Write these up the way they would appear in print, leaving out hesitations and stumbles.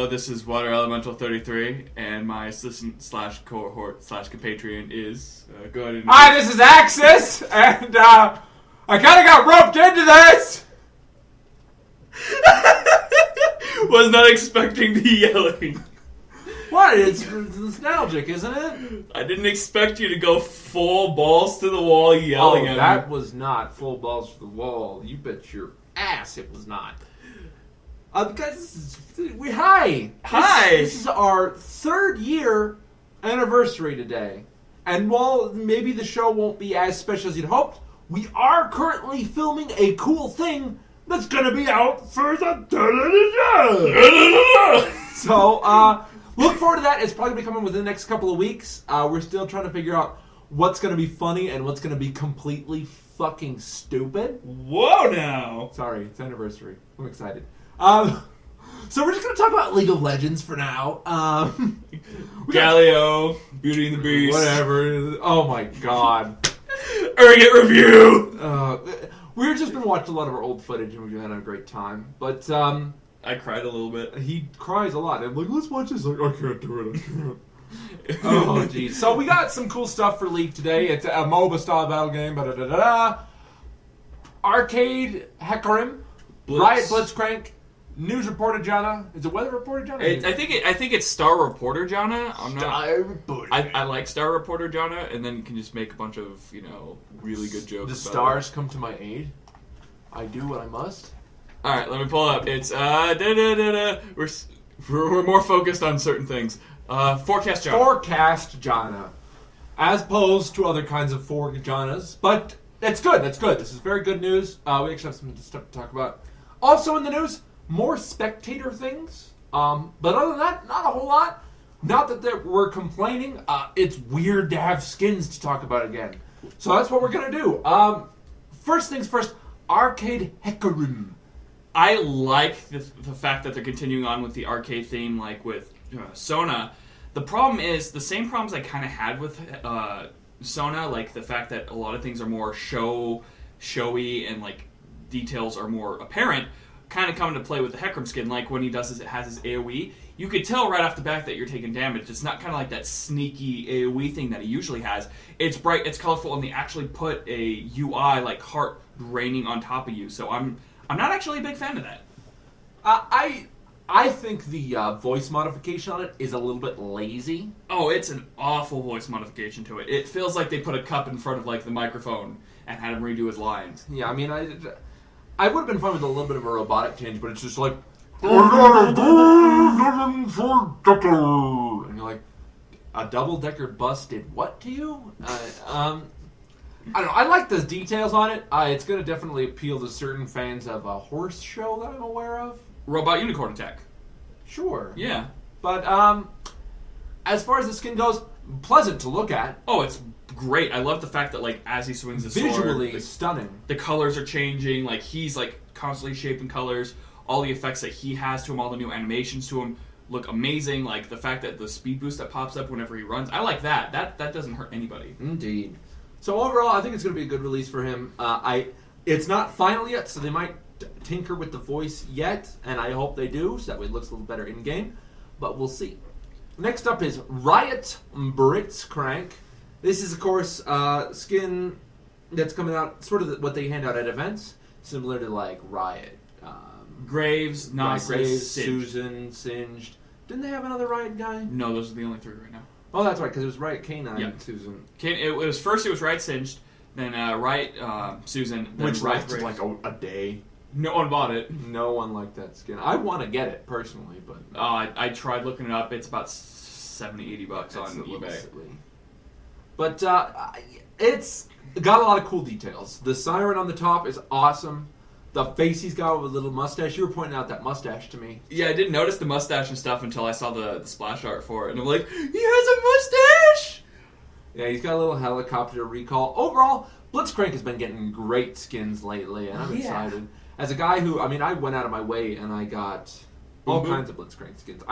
hello, this is Water Elemental 33, and my assistant slash cohort slash compatriot is... go ahead and... Hi, this is Axis, and I kind of got roped into this! Was not expecting the yelling. What? It's nostalgic, isn't it? I didn't expect you to go full balls to the wall yelling at me. That was not full balls to the wall. You bet your ass it was not. Guys, hi! This is our 3rd year anniversary today. And while maybe the show won't be as special as you'd hoped, we are currently filming a cool thing that's gonna be out for the... So, look forward to that. It's probably going to be coming within the next couple of weeks. We're still trying to figure out what's going to be funny and what's going to be completely fucking stupid. Whoa now! Sorry, it's anniversary. I'm excited. So we're just going to talk about League of Legends for now. Galio, Beauty and the Beast. Whatever. Oh my god. Urgent review! We've just been watching a lot of our old footage and we've been having a great time. But, I cried a little bit. He cries a lot. I'm like, let's watch this. Like, I can't do it. I can't. Oh, jeez. So we got some cool stuff for League today. It's a MOBA-style battle game. Arcade Hecarim. Riot Blitzcrank. News reporter Janna. Is it weather reporter Janna? I think it's Star Reporter Janna. Star Reporter. I like Star Reporter Janna, and then you can just make a bunch of really good jokes. The stars come to my aid. I do what I must. All right, let me pull up. It's We're more focused on certain things. Forecast Janna. Forecast Janna, as opposed to other kinds of Jannas, but it's good. That's good. This is very good news. We actually have some stuff to talk about. Also in the news, more Spectator things. But other than that, not a whole lot. Not that we're complaining. It's weird to have skins to talk about again. So that's what we're gonna do. First things first. Arcade Hecarim. I like the fact that they're continuing on with the arcade theme, like with Sona. The problem is the same problems I kind of had with Sona, like the fact that a lot of things are more showy and like details are more apparent, kind of come into play with the Hecarim skin. Like when he has his AoE, you could tell right off the bat that you're taking damage. It's not kind of like that sneaky AoE thing that he usually has. It's bright, it's colorful, and they actually put a UI like heart raining on top of you. So I'm not actually a big fan of that. I think the voice modification on it is a little bit lazy. Oh, it's an awful voice modification to it. It feels like they put a cup in front of like the microphone and had him redo his lines. Yeah, I mean, I would have been fine with a little bit of a robotic change, but it's just like... And you're like, a double-decker bus did what to you? I don't know. I like the details on it. It's going to definitely appeal to certain fans of a horse show that I'm aware of. Robot Unicorn Attack. Sure. Yeah. But as far as the skin goes, pleasant to look at. Oh, it's great. I love the fact that like as he swings the sword, visually stunning. The colors are changing. Like he's like constantly shaping colors. All the effects that he has to him, all the new animations to him look amazing. Like the fact that the speed boost that pops up whenever he runs, I like that. That doesn't hurt anybody. Indeed. So overall, I think it's going to be a good release for him. It's not final yet, so they might tinker with the voice yet, and I hope they do, so that way it looks a little better in-game. But we'll see. Next up is Riot Blitzcrank. This is, of course, skin that's coming out, sort of what they hand out at events, similar to, like, Riot. Graves, Graves, Susan, Singed. Didn't they have another Riot guy? No, those are the only 3 right now. Oh, that's right, because it was Riot Canine and Susan. It was Riot Singed, then Riot Susan, then which Riot lasted like a day. No one bought it. No one liked that skin. I want to get it personally, but I tried looking it up. It's about $70-$80 on eBay. Silly. But it's got a lot of cool details. The siren on the top is awesome. The face he's got with a little mustache. You were pointing out that mustache to me. Yeah, I didn't notice the mustache and stuff until I saw the splash art for it. And I'm like, he has a mustache! Yeah, he's got a little helicopter recall. Overall, Blitzcrank has been getting great skins lately, and I'm excited. As a guy who, I mean, I went out of my way and I got all kinds of Blitzcrank skins.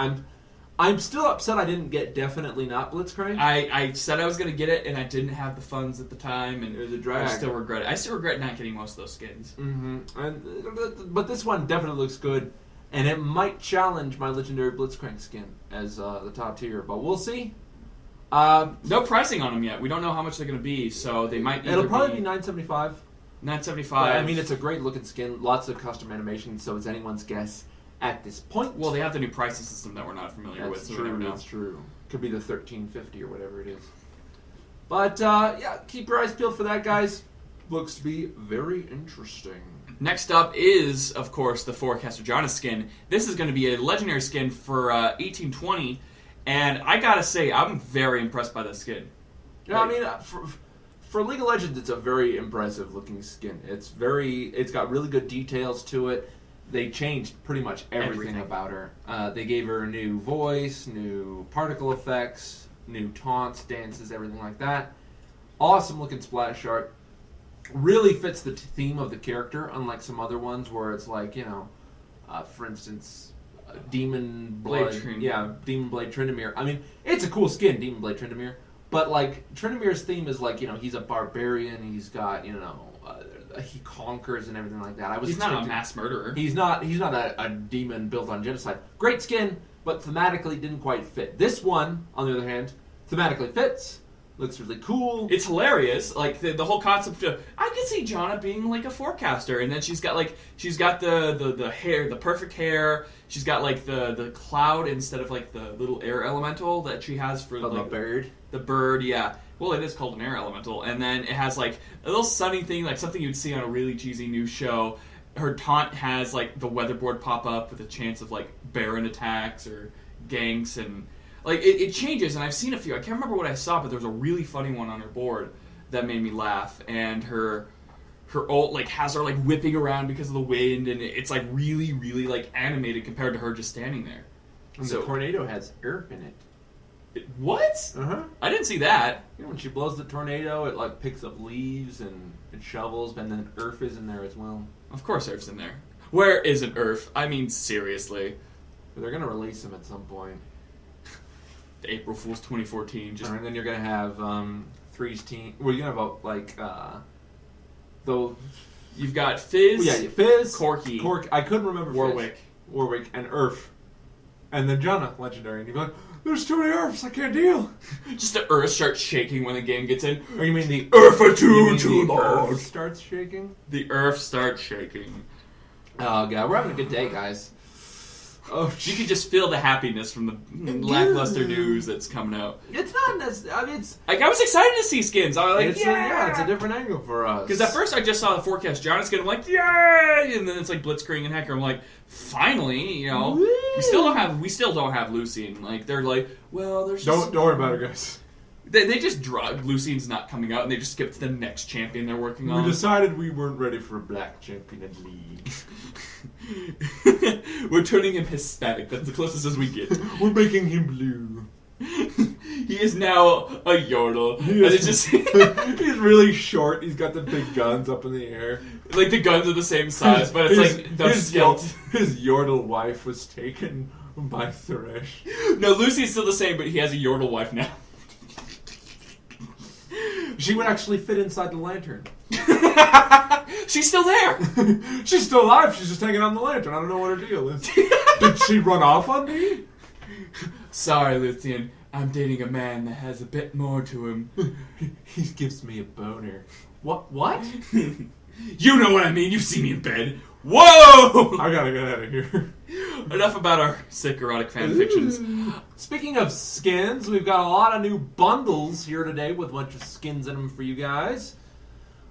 I'm still upset I didn't get Definitely Not Blitzcrank. I said I was going to get it, and I didn't have the funds at the time, and it was a drag. I still regret it. I still regret not getting most of those skins. Mm-hmm. But this one definitely looks good. And it might challenge my legendary Blitzcrank skin as the top tier, but we'll see. No pricing on them yet. We don't know how much they're going to be, so they might. It'll probably be $9.75. $9.75. I mean, it's a great looking skin. Lots of custom animation, so it's anyone's guess at this point. Well, they have the new pricing system that we're not familiar with. So True. That's true. Could be the $13.50 or whatever it is. But yeah, keep your eyes peeled for that, guys. Looks to be very interesting. Next up is, of course, the Forcast Janna skin. This is going to be a legendary skin for 1820, and I gotta say, I'm very impressed by this skin. Yeah, I mean, for League of Legends, it's a very impressive looking skin. It's got really good details to it. They changed pretty much everything about her. They gave her a new voice, new particle effects, new taunts, dances, everything like that. Awesome looking splash art. Really fits the theme of the character, unlike some other ones where it's like, you know, for instance, Demon Blade. Demon Blade Tryndamere. I mean, it's a cool skin, Demon Blade Tryndamere. But, like, Tryndamere's theme is, like, you know, he's a barbarian, he's got, you know, he conquers and everything like that. He's not a mass murderer. He's not a demon built on genocide. Great skin, but thematically didn't quite fit. This one, on the other hand, thematically fits. Looks really cool. It's hilarious. Like the whole concept of I could see Janna being like a forecaster, and then she's got the hair, the perfect hair. She's got like the cloud instead of like the little air elemental that she has for like the bird. The bird, yeah. Well, it is called an air elemental, and then it has like a little sunny thing, like something you'd see on a really cheesy news show. Her taunt has like the weatherboard pop up with a chance of like Baron attacks or ganks and. Like, it changes, and I've seen a few. I can't remember what I saw, but there was a really funny one on her board that made me laugh. And her ult, like, has her, like, whipping around because of the wind, and it's, like, really, really, like, animated compared to her just standing there. And the tornado has earth in it. What? Uh-huh. I didn't see that. You know, when she blows the tornado, it, like, picks up leaves and it shovels, and then earth is in there as well. Of course earth's in there. Where isn't earth? I mean, seriously. But they're going to release him at some point. April Fool's 2014. Just... And then you're going to have Three's team. Well, you're going to have, like, though. You've got Fizz. Well, yeah, Fizz. Corki. I couldn't remember Warwick. Fizz. Warwick and Earth. And then Janna, legendary. And you're like, there's too many Earths, I can't deal. Just the Earth starts shaking when the game gets in. Or you mean the Earth are too large. Earth starts shaking? The Earth starts shaking. Oh, God. We're having a good day, guys. Oh, you can just feel the happiness from the lackluster news that's coming out. It's not necessarily. I mean, it's like I was excited to see skins. I was like, it's a different angle for us. Because at first I just saw the Forcast Janna skin. I'm like, yay! And then it's like Blitzcrank and Hecharim. I'm like, finally, you know, Woo! we still don't have Lucine. Like they're like, well, there's just don't worry about it, guys. They just drugged. Lucine's not coming out, and they just skipped to the next champion they're working on. We decided we weren't ready for a black champion in League. We're turning him Hispanic. That's the closest as we get. We're making him blue. He is now a yordle. He's really short. He's got the big guns up in the air. Like the guns are the same size, but it's like the skeleton. His yordle wife was taken by Thresh. No, Lucy's still the same, but he has a yordle wife now. She would actually fit inside the lantern. She's still there. She's still alive. She's just hanging on the lantern. I don't know what her deal is. Did she run off on me? Sorry, Lucian. I'm dating a man that has a bit more to him. He gives me a boner. What? You know what I mean. You've seen me in bed. Whoa! I gotta get out of here. Enough about our sick erotic fanfictions. Speaking of skins, we've got a lot of new bundles here today with a bunch of skins in them for you guys.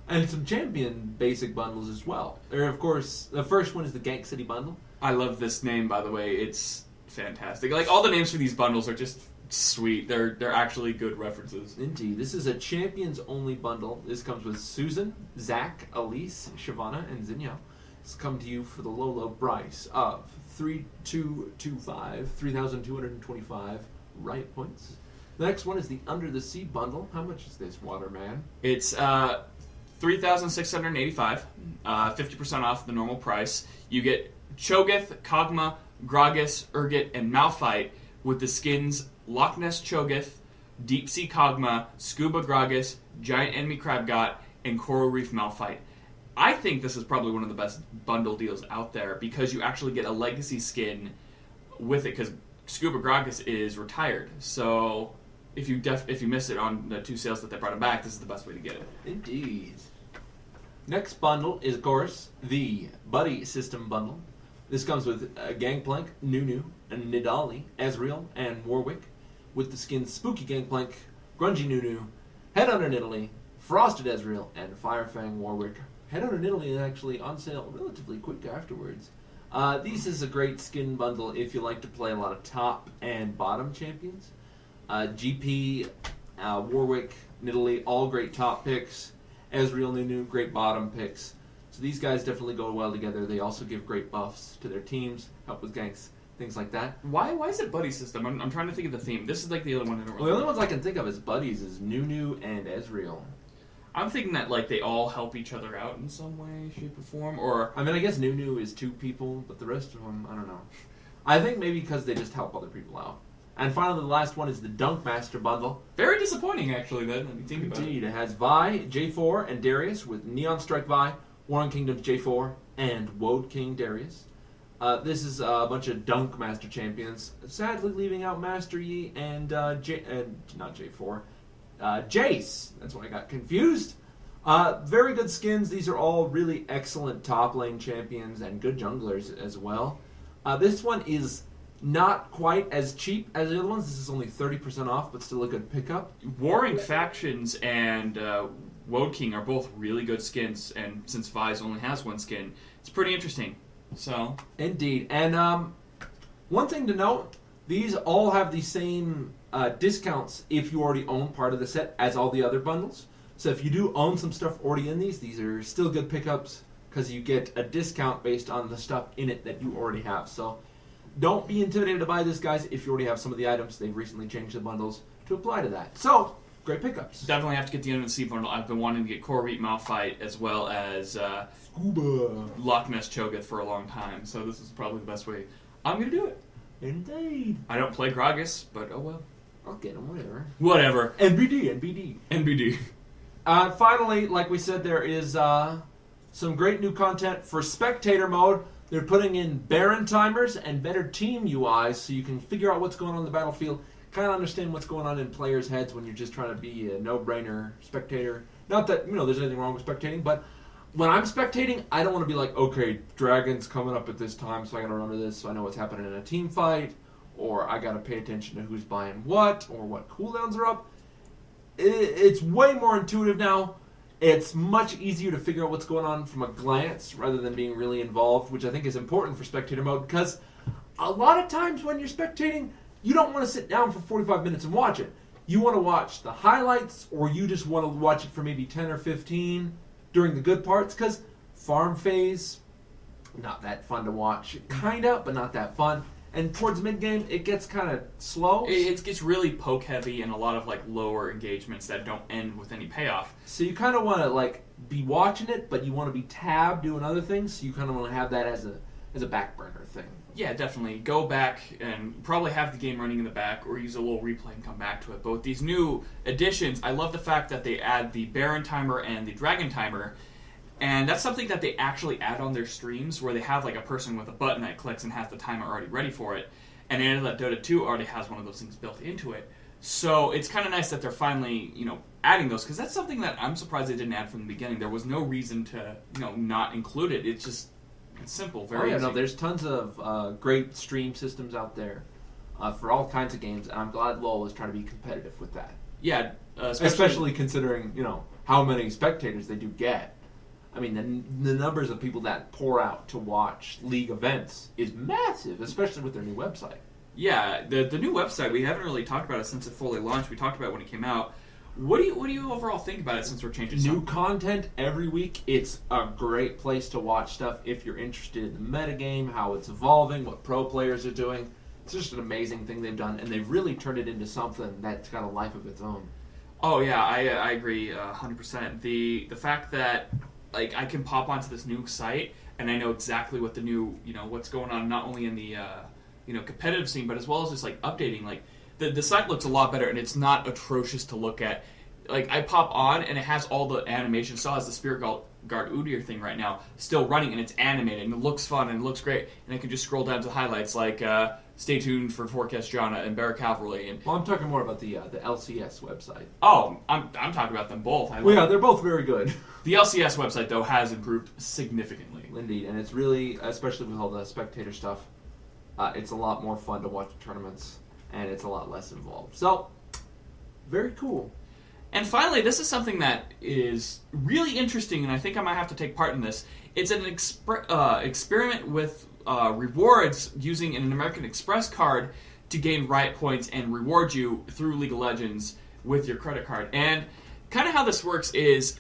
And some champion basic bundles as well. There, of course, the first one is the Gank City bundle. I love this name, by the way. It's fantastic. Like, all the names for these bundles are just sweet. They're actually good references. Indeed. This is a champions-only bundle. This comes with Susan, Zach, Elise, Shyvana, and Zinyo. It's come to you for the low price of 3,225 Riot points. The next one is the Under the Sea bundle. How much is this, Waterman? It's 3,685, 50% off the normal price. You get Cho'Gath, Kog'Maw, Gragas, Urgot, and Malphite with the skins Loch Ness Cho'Gath, Deep Sea Kog'Maw, Scuba Gragas, Giant Enemy Crabgot, and Coral Reef Malphite. I think this is probably one of the best bundle deals out there because you actually get a legacy skin with it because Scuba Gragas is retired. So if you miss it on the 2 sales that they brought him back, this is the best way to get it. Indeed. Next bundle is, of course, the Buddy System bundle. This comes with Gangplank, Nunu, and Nidali, Ezreal, and Warwick, with the skins Spooky Gangplank, Grungy Nunu, Headhunter Nidalee, Frosted Ezreal, and Firefang Warwick. Headhunter Nidalee is actually on sale relatively quick afterwards. This is a great skin bundle if you like to play a lot of top and bottom champions. GP, Warwick, Nidalee, all great top picks. Ezreal, Nunu, great bottom picks. So these guys definitely go well together. They also give great buffs to their teams, help with ganks, things like that. Why is it Buddy System? I'm trying to think of the theme. This is like the other one I don't really. Well, the only ones I can think of as buddies is Nunu and Ezreal. I'm thinking that like they all help each other out in some way, shape, or form. Or I mean, I guess Nunu is 2 people, but the rest of them, I don't know. I think maybe because they just help other people out. And finally, the last one is the Dunk Master bundle. very disappointing, actually. Then when you think about it. Indeed, it has Vi, J4, and Darius with Neon Strike Vi, Warren Kingdoms J4, and Woad King Darius. This is a bunch of Dunk Master champions, sadly leaving out Master Yi and not J4, Jace. That's when I got confused. Very good skins. These are all really excellent top lane champions and good junglers as well. This one is not quite as cheap as the other ones. This is only 30% off, but still a good pickup. Warring Factions and Woad King are both really good skins, and since Vi's only has 1 skin, it's pretty interesting. So Indeed. And one thing to note, these all have the same discounts if you already own part of the set as all the other bundles. So if you do own some stuff already in these are still good pickups because you get a discount based on the stuff in it that you already have. So don't be intimidated to buy this, guys, if you already have some of the items. They've recently changed the bundles to apply to that. So, great pickups. definitely have to get the end of the sea bundle. I've been wanting to get Corvette Malphite as well as Scuba. Loch Ness Cho'Gath for a long time. So this is probably the best way. I'm going to do it. Indeed. I don't play Gragas, but oh well. I'll get them, whatever. Whatever. NBD. NBD. Finally, like we said, there is some great new content for Spectator mode. They're putting in Baron timers and better team UIs so you can figure out what's going on in the battlefield, kind of understand what's going on in players' heads when you're just trying to be a no-brainer spectator. Not that, there's anything wrong with spectating, but when I'm spectating, I don't want to be like, okay, Dragon's coming up at this time, so I got to remember this so I know what's happening in a team fight, or I got to pay attention to who's buying what, or what cooldowns are up. It's way more intuitive now. It's much easier to figure out what's going on from a glance rather than being really involved, which I think is important for spectator mode because a lot of times when you're spectating, you don't want to sit down for 45 minutes and watch it. You want to watch the highlights, or you just want to watch it for maybe 10 or 15 during the good parts because farm phase, not that fun to watch. Kind of, but not that fun. And towards mid-game, it gets kind of slow. It gets really poke-heavy and a lot of like lower engagements that don't end with any payoff. So you kind of want to like be watching it, but you want to be tabbed doing other things. So you kind of want to have that as a back burner thing. Yeah, definitely. Go back and probably have the game running in the back or use a little replay and come back to it. But with these new additions, I love the fact that they add the Baron timer and the Dragon timer. And that's something that they actually add on their streams where they have like a person with a button that clicks and has the timer already ready for it. And I know that Dota 2 already has one of those things built into it. So it's kind of nice that they're finally, adding those because that's something that I'm surprised they didn't add from the beginning. There was no reason to, not include it. It's simple, very easy. No, there's tons of great stream systems out there for all kinds of games, and I'm glad LoL is trying to be competitive with that. Yeah, especially considering, how many spectators they do get. I mean, the numbers of people that pour out to watch league events is massive, especially with their new website. Yeah, the new website, we haven't really talked about it since it fully launched. We talked about it when it came out. What do you overall think about it since we're changing new content every week? It's a great place to watch stuff if you're interested in the metagame, how it's evolving, what pro players are doing. It's just an amazing thing they've done, and they've really turned it into something that's got a life of its own. Oh, yeah, I agree 100%. The fact that I can pop onto this new site and I know exactly what the new, what's going on not only in the, competitive scene, but as well as just updating. The site looks a lot better and it's not atrocious to look at. like I pop on and it has all the animation. Still has the Spirit Guard Udyr thing right now still running, and it's animated and it looks fun and it looks great. And I can just scroll down to the highlights like stay tuned for Forcast Janna and Barra Cavalry. And well, I'm talking more about the LCS website. Oh, I'm talking about them both. Yeah, they're both very good. The LCS website though has improved significantly. Indeed, and it's really, especially with all the spectator stuff, it's a lot more fun to watch the tournaments, and it's a lot less involved. So, very cool. And finally, this is something that is really interesting, and I think I might have to take part in this. It's an experiment with rewards using an American Express card to gain Riot points and reward you through League of Legends with your credit card. And kind of how this works is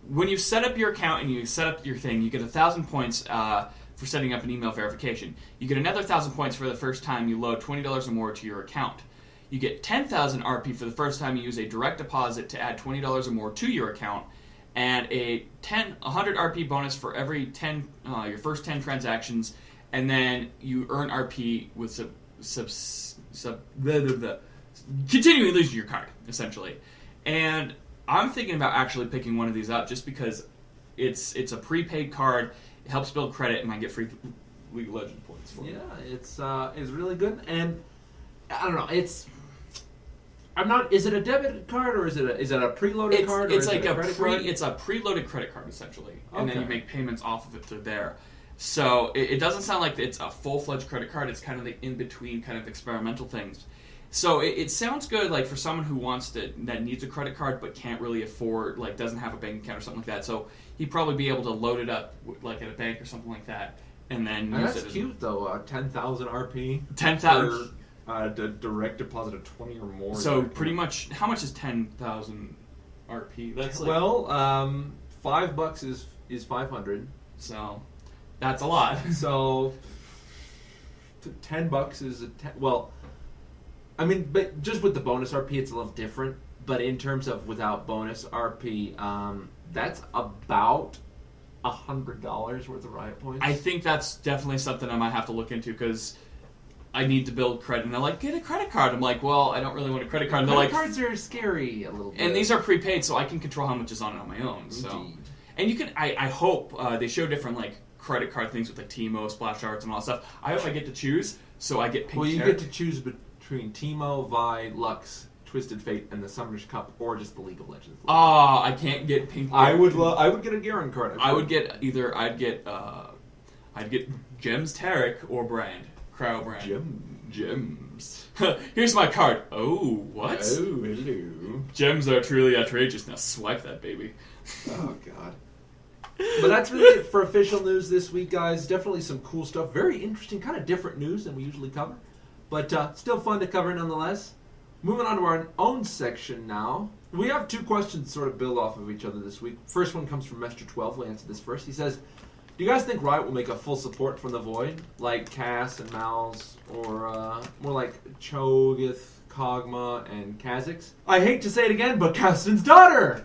when you set up your account and you set up your thing, you get 1,000 points for setting up an email verification. You get another 1,000 points for the first time you load $20 or more to your account. You get 10,000 RP for the first time you use a direct deposit to add $20 or more to your account, and a 100 RP bonus for every 10 your first 10 transactions, and then you earn RP with continuing losing your card, essentially. And I'm thinking about actually picking one of these up just because it's a prepaid card, it helps build credit, and I get free League of Legends points for it. Yeah, it's really good, and I don't know, is it a debit card or is it a preloaded card? It's like it's a preloaded credit card essentially, and then you make payments off of it through there. So it doesn't sound like it's a full-fledged credit card. It's kind of the in-between kind of experimental things. So it sounds good, like for someone who that needs a credit card but can't really afford, like doesn't have a bank account or something like that. So he'd probably be able to load it up like at a bank or something like that, and then use that's it. Cute though. 10,000 RP. 10,000. Direct deposit of 20 or more. So pretty much, how much is 10,000 RP? That's like, $5 is 500. So that's a lot. So $10 is well. I mean, but just with the bonus RP, it's a little different. But in terms of without bonus RP, that's about $100 worth of Riot points. I think that's definitely something I might have to look into because I need to build credit. And they're like, get a credit card. I'm like, well, I don't really want a credit card. And credit cards are scary a little bit. And these are prepaid, so I can control how much is on it on my own. So. Indeed. And you can, I hope, they show different like credit card things with like Teemo, Splash Arts, and all that stuff. I hope I get to choose, so I get pink you get to choose between Teemo, Vi, Lux, Twisted Fate, and the Summoner's Cup, or just the League of Legends. I can't get pink. I would get a Garen card. I'd get Gems Tarek or Brand. Cryo Brand. Gems. Here's my card. Oh, what? Oh, hello. Gems are truly outrageous. Now swipe that baby. Oh, God. But that's really it for official news this week, guys. Definitely some cool stuff. Very interesting, kind of different news than we usually cover. But still fun to cover nonetheless. Moving on to our own section now. We have two questions to sort of build off of each other this week. First one comes from Mester12. We'll answer this first. He says, do you guys think Riot will make a full support from the Void? Like Cass and Mal's, or more like Cho'Gath, Kog'Maw, and Kha'Zix? I hate to say it again, but Cassian's daughter!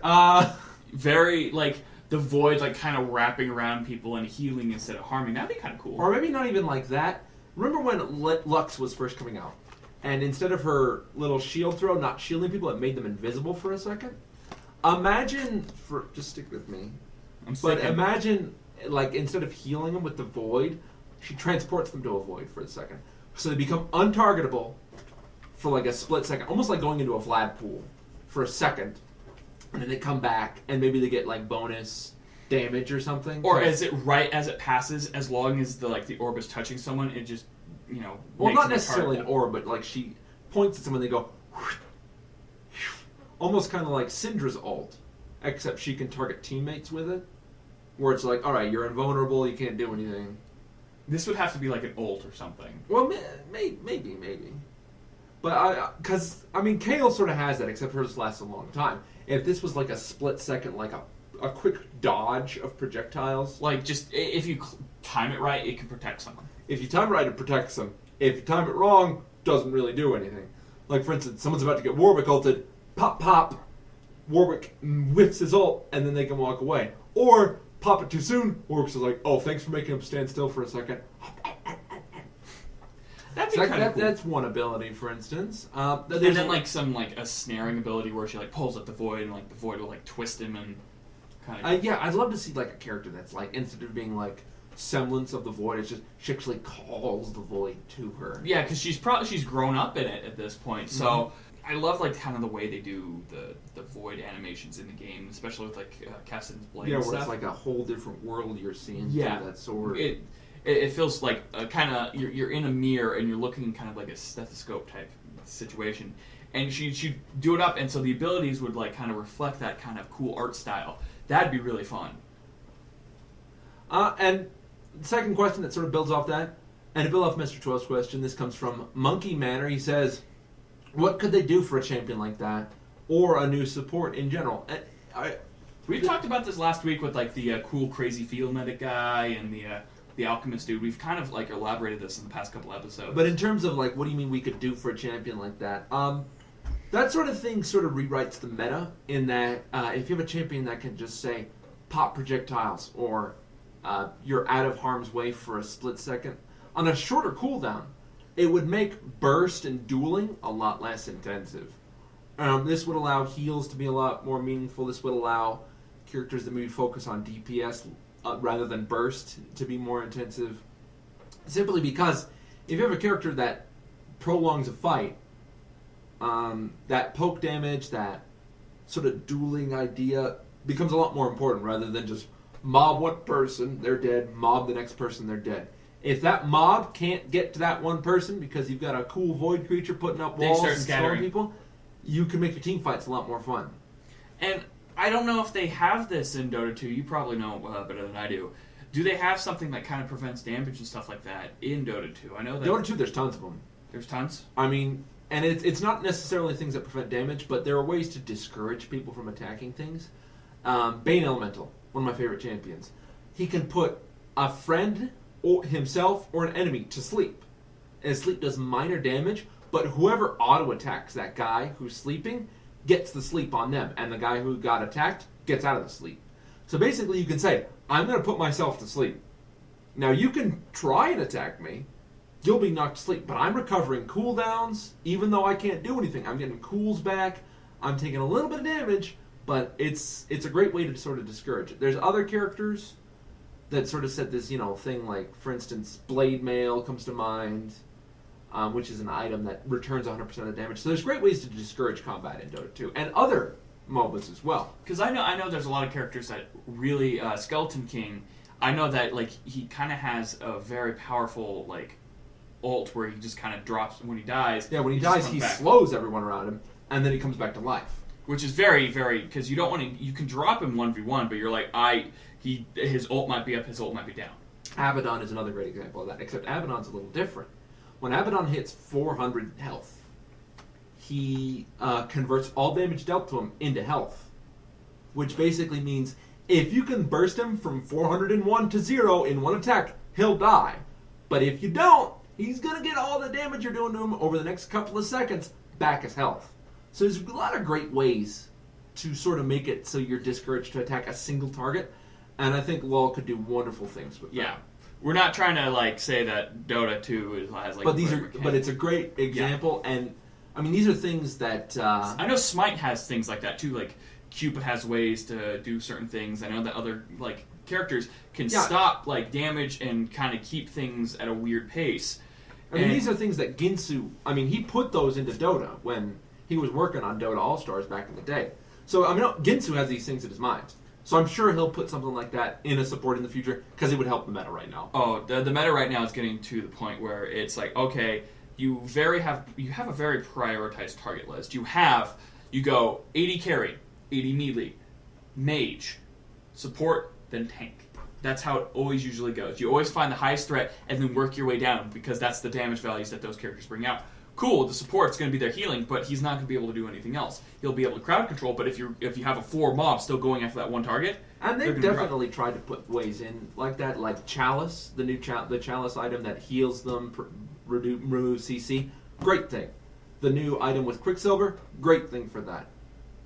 Very, like, the Void, like, kind of wrapping around people and healing instead of harming. That'd be kind of cool. Or maybe not even like that. Remember when Lux was first coming out? And instead of her little shield throw not shielding people, it made them invisible for a second? Imagine, just stick with me. Imagine, like, instead of healing them with the Void, she transports them to a Void for a second. So they become untargetable for like a split second, almost like going into a Vlad pool for a second. And then they come back, and maybe they get like bonus damage or something. Or is it right as it passes, as long as the orb is touching someone, it just, well, not necessarily an orb, but like she points at someone, they go, almost kind of like Syndra's ult, except she can target teammates with it, where it's like, all right, you're invulnerable, you can't do anything. This would have to be like an ult or something. Well, maybe. But because Kayle sort of has that, except hers lasts a long time. If this was like a split second, like a quick dodge of projectiles, like just if you time it right, it can protect someone. If you time it right, it protects them. If you time it wrong, doesn't really do anything. Like for instance, someone's about to get Warwick ulted, pop, Warwick whiffs his ult, and then they can walk away. Or pop it too soon, Warwick's like, oh, thanks for making him stand still for a second. That'd be kind of cool. That's one ability, for instance. And then like a snaring ability where she like pulls up the void and like the void will like twist him and kind of. Yeah, I'd love to see like a character that's like instead of being like semblance of the void, it's just she actually calls the void to her. Yeah, because she's grown up in it at this point. So I love like kind of the way they do the void animations in the game, especially with like Cassidy's blade. Yeah, and where stuff. it's like a whole different world you're seeing through that sword. It feels like kind of you're in a mirror and you're looking kind of like a stethoscope type situation, and she'd do it up, and so the abilities would like kind of reflect that kind of cool art style. That'd be really fun. And the second question that sort of builds off that, and to build off Mr. 12's question, this comes from Monkey Manor. He says, "What could they do for a champion like that, or a new support in general?" And we talked about this last week with like the cool crazy field medic guy and the alchemist dude. We've kind of like elaborated this in the past couple episodes. But in terms of like, what do you mean we could do for a champion like that? That sort of thing sort of rewrites the meta in that if you have a champion that can just say, pop projectiles, or you're out of harm's way for a split second, on a shorter cooldown, it would make burst and dueling a lot less intensive. This would allow heals to be a lot more meaningful. This would allow characters that maybe focus on DPS rather than burst to be more intensive. Simply because if you have a character that prolongs a fight, that poke damage, that sort of dueling idea becomes a lot more important rather than just mob one person, they're dead, mob the next person, they're dead. If that mob can't get to that one person because you've got a cool void creature putting up walls and scattering people, you can make your team fights a lot more fun. And I don't know if they have this in Dota 2. You probably know better than I do. Do they have something that kind of prevents damage and stuff like that in Dota 2? I know that Dota 2, there's tons of them. There's tons? I mean, and it's not necessarily things that prevent damage, but there are ways to discourage people from attacking things. Bane Elemental, one of my favorite champions. He can put a friend or himself or an enemy to sleep. And sleep does minor damage, but whoever auto-attacks that guy who's sleeping gets the sleep on them, and the guy who got attacked gets out of the sleep. So basically you can say, I'm going to put myself to sleep. Now you can try and attack me, you'll be knocked to sleep, but I'm recovering cooldowns, even though I can't do anything. I'm getting cools back, I'm taking a little bit of damage, but it's a great way to sort of discourage it. There's other characters that sort of said this, thing like, for instance, Blade Mail comes to mind, which is an item that returns 100% of the damage. So there's great ways to discourage combat in Dota 2, and other MOBAs as well. Because I know there's a lot of characters that really, Skeleton King, I know that like he kind of has a very powerful like ult where he just kind of drops when he dies. Yeah, when he dies, he slows everyone around him, and then he comes back to life. Which is very, very, because you don't want to, you can drop him 1v1, but you're like, his ult might be up, his ult might be down. Abaddon is another great example of that, except Abaddon's a little different. When Abaddon hits 400 health, he converts all damage dealt to him into health, which basically means if you can burst him from 401 to 0 in one attack, he'll die. But if you don't, he's going to get all the damage you're doing to him over the next couple of seconds back as health. So there's a lot of great ways to sort of make it so you're discouraged to attack a single target, and I think LoL could do wonderful things with that. Yeah. We're not trying to like say that Dota 2 has like. But it's a great example, and I mean these are things that I know Smite has things like that too. Like Cupid has ways to do certain things. I know that other like characters can stop like damage and kind of keep things at a weird pace. I mean these are things that Ginsu. I mean he put those into Dota when he was working on Dota All-Stars back in the day. So I mean Ginsu has these things in his mind. So I'm sure he'll put something like that in a support in the future because it would help the meta right now. Oh, the meta right now is getting to the point where it's like, okay, you have a very prioritized target list. You go 80 carry, 80 melee, mage, support, then tank. That's how it always usually goes. You always find the highest threat and then work your way down because that's the damage values that those characters bring out. Cool, the support's going to be there healing, but he's not going to be able to do anything else. He'll be able to crowd control, but if you have a 4 mob still going after that one target, and they've definitely tried to put ways in like that, like Chalice, the Chalice item that heals them, removes CC, great thing. The new item with Quicksilver, great thing for that.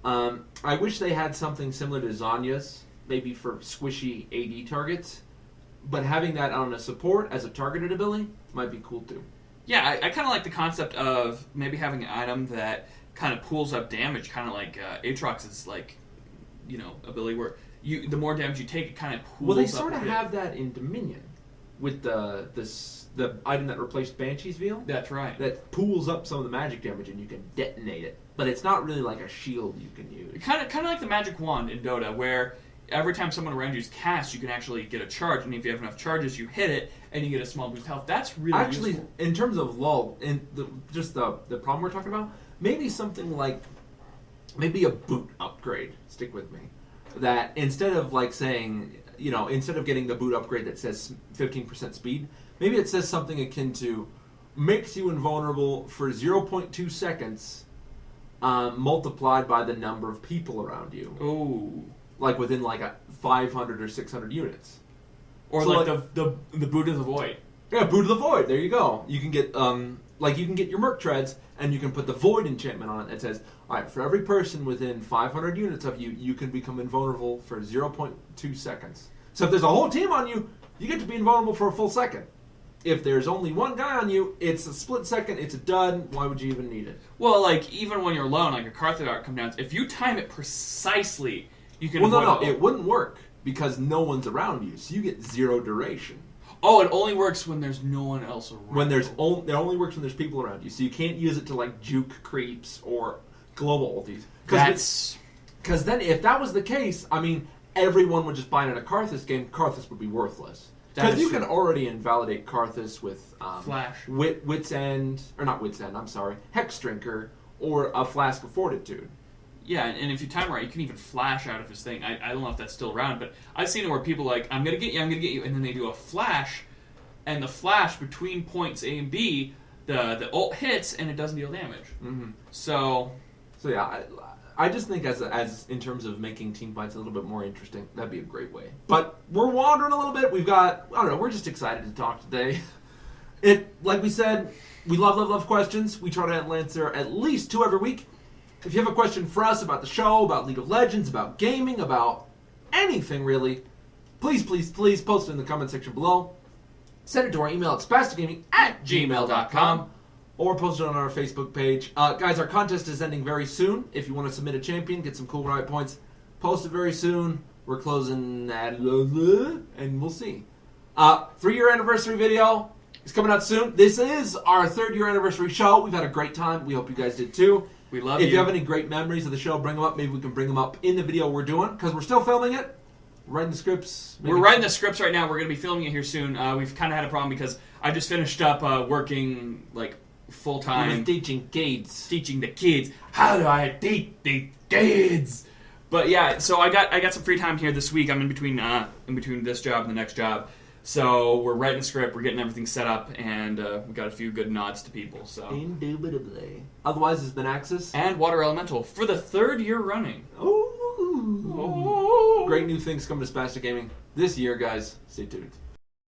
I wish they had something similar to Zanya's, maybe for squishy AD targets, but having that on a support as a targeted ability might be cool too. Yeah, I kind of like the concept of maybe having an item that kind of pools up damage, kind of like Aatrox's ability where the more damage you take, it kind of pools up. Well, they sort of have that in Dominion with the item that replaced Banshee's Veil. That's right. That pools up some of the magic damage and you can detonate it. But it's not really like a shield you can use. Kind of like the magic wand in Dota, where every time someone around you is cast, you can actually get a charge, and if you have enough charges, you hit it, and you get a small boost of health. That's really useful. In terms of LoL, and the problem we're talking about, maybe something like maybe a boot upgrade. Stick with me. That instead of saying, instead of getting the boot upgrade that says 15% speed, maybe it says something akin to makes you invulnerable for 0.2 seconds, multiplied by the number of people around you. Ooh. Within a 500 or 600 units. Or so the Boot of the Void. Yeah, Boot of the Void. There you go. You can get you can get your Merc Treads, and you can put the Void enchantment on it that says, all right, for every person within 500 units of you, you can become invulnerable for 0.2 seconds. So if there's a whole team on you, you get to be invulnerable for a full second. If there's only one guy on you, it's a split second, it's a dud, why would you even need it? Well, even when you're alone, a Carthage art comes down, if you time it precisely, you can it wouldn't work because no one's around you, so you get 0 duration. Oh, it only works when there's no one else around. It only works when there's people around you, so you can't use it to juke creeps or global ultis. Because then, if that was the case, everyone would just buy into a Karthus game. Karthus would be worthless. Because you can already invalidate Karthus with Flash, Wit's End, or not Wit's End. I'm sorry, Hex Drinker or a Flask of Fortitude. Yeah, and if you time it right, you can even flash out of his thing. I don't know if that's still around, but I've seen it where people I'm going to get you, and then they do a flash, and the flash between points A and B, the ult hits, and it doesn't deal damage. Mm-hmm. So yeah, I just think as in terms of making team fights a little bit more interesting, that'd be a great way. But we're wandering a little bit. We've got, I don't know, we're just excited to talk today. Like we said, we love questions. We try to answer at least 2 every week. If you have a question for us about the show, about League of Legends, about gaming, about anything really, please post it in the comment section below. Send it to our email at spasticgaming@gmail.com or post it on our Facebook page. Guys, our contest is ending very soon. If you want to submit a champion, get some cool Riot points, post it very soon. We're closing at and we'll see. 3-year anniversary video is coming out soon. This is our 3rd-year anniversary show. We've had a great time. We hope you guys did too. We love you. If you have any great memories of the show, bring them up. Maybe we can bring them up in the video we're doing, because we're still filming it. We're writing the scripts. We're writing the scripts right now. We're going to be filming it here soon. We've kind of had a problem because I just finished up working full-time. Teaching kids. Teaching the kids. How do I teach the kids? But yeah, so I got some free time here this week. I'm in between this job and the next job. So we're writing the script, we're getting everything set up, and we got a few good nods to people. So indubitably. Otherwise, it's been Axis and Water Elemental for the 3rd year running. Great new things coming to Spastic Gaming this year, guys. Stay tuned.